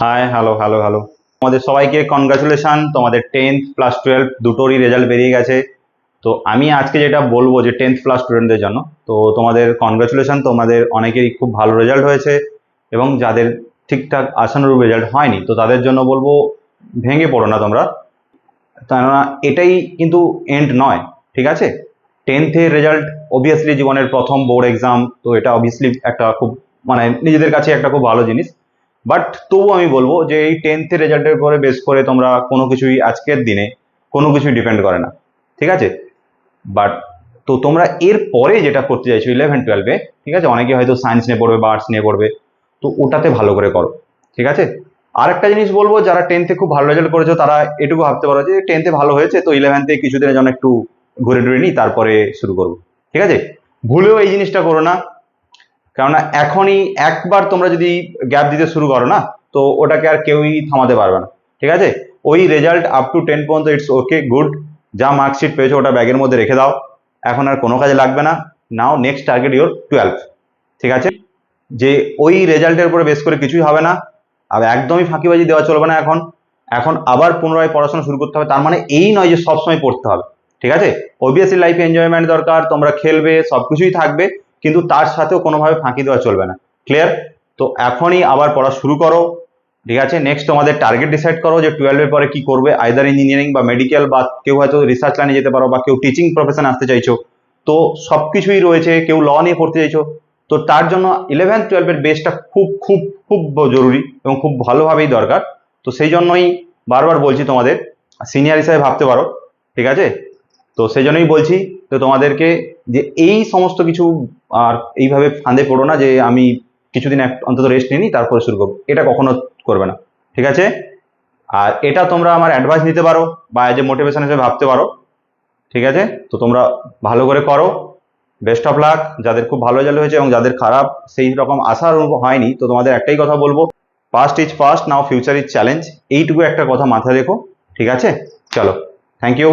High, hello hello hello. তোমাদের সবাইকে congratulation, তোমাদের 10th প্লাস 12 দুটোরই রেজাল্ট বেরিয়ে গেছে। তো আমি আজকে যেটা বলবো যে 10th প্লাস স্টুডেন্টদের জন্য, তো তোমাদের কনগ্রাচুলেশন, তোমাদের অনেকেরই খুব ভালো রেজাল্ট হয়েছে। এবং যাদের ঠিকঠাক আশানুরূপ রেজাল্ট হয়নি, তো তাদের জন্য বলবো ভেঙে পড়ো না তোমরা, কেননা এটাই কিন্তু এন্ড নয়। ঠিক আছে, 10th-এর রেজাল্ট অবভিয়াসলি জীবনের প্রথম বোর্ড এক্সাম, তো এটা অবভিয়াসলি একটা খুব মানে নিজেদের কাছে একটা খুব ভালো জিনিস। বাট তবু আমি বলবো যে এই 10th-এর রেজাল্টের উপরে বেস করে তোমরা কোনো কিছুই আজকের দিনে কোনো কিছুই ডিপেন্ড করে না। ঠিক আছে, বাট তো তোমরা এর পরে যেটা করতে চাইছো 11-12-এ, ঠিক আছে, অনেকে হয়তো সায়েন্স নিয়ে পড়বে বা আর্টস নিয়ে পড়বে, তো ওটাতে ভালো করে করো। ঠিক আছে, আর একটা জিনিস বলবো, যারা 10th-এ খুব ভালো রেজাল্ট করেছো তারা এটুকু ভাবতে পারো যে 10th-এ ভালো হয়েছে, তো 11th-এ কিছুদিনের জন্য একটু ঘুরে টুরে নিই, তারপরে শুরু করবো। ঠিক আছে, ভুলেও এই জিনিসটা করো না, কেননা এখনই একবার তোমরা যদি গ্যাপ দিতে শুরু করো না, তো ওটাকে আর কেউই থামাতে পারবে না। ঠিক আছে, ওই রেজাল্ট আপ টু 10 পর্যন্ত ইটস ওকে, গুড। যা মার্কশিট পেয়েছো ওটা ব্যাগের মধ্যে রেখে দাও, এখন আর কোনো কাজে লাগবে না। নাও নেক্সট টার্গেট ইওর 12। ঠিক আছে, যে ওই রেজাল্টের উপরে বেস করে কিছুই হবে না, আর একদমই ফাঁকিবাজি দেওয়া চলবে না। এখন এখন আবার পুনরায় পড়াশোনা শুরু করতে হবে, তার মানে এই নয় যে সবসময় পড়তে হবে। ঠিক আছে, অবভিয়াসলি লাইফে এনজয়মেন্ট দরকার, তোমরা খেলবে, সবকিছুই থাকবে, কিন্তু তার সাথেও কোনোভাবে ফাঁকি দেওয়া চলবে না। ক্লিয়ার? তো এখনই আবার পড়া শুরু করো। ঠিক আছে, নেক্সট তোমাদের টার্গেট ডিসাইড করো যে 12-এর পরে কি করবে, আইদার ইঞ্জিনিয়ারিং বা মেডিকেল, বা কেউ হয়তো রিসার্চ লাইনে যেতে পারো, বা কেউ টিচিং প্রফেশনে আসতে চাইছো, তো সবকিছুই রয়েছে। কেউ ল নিয়ে পড়তে চাইছো, তো তার জন্য 11-12-এর বেসটা খুব খুব খুব জরুরি এবং খুব ভালোভাবেই দরকার। তো সেই জন্যই বারবার বলছি তোমাদের, সিনিয়র হিসাবে ভাবতে পারো। ঠিক আছে, তো সেই জন্যই বলছি তো তোমাদেরকে যে এই সমস্ত কিছু আর এইভাবে ফাঁদে পড়ো না যে আমি কিছুদিন অন্তত রেস্ট নিই তারপরে শুরু করবো, এটা কখনো করবে না। ঠিক আছে, আর এটা তোমরা আমার অ্যাডভাইস নিতে পারো বা এজ এ মোটিভেশন হিসেবে ভাবতে পারো। ঠিক আছে, তো তোমরা ভালো করে করো। বেস্ট অফ লাক যাদের খুব ভালো রেজাল্ট হয়েছে, এবং যাদের খারাপ সেই রকম আশার হয়নি, তো তোমাদের একটাই কথা বলবো, past is past, now future is challenge. এইটুকু একটা কথা মাথায় রেখো। ঠিক আছে, চলো, থ্যাংক ইউ।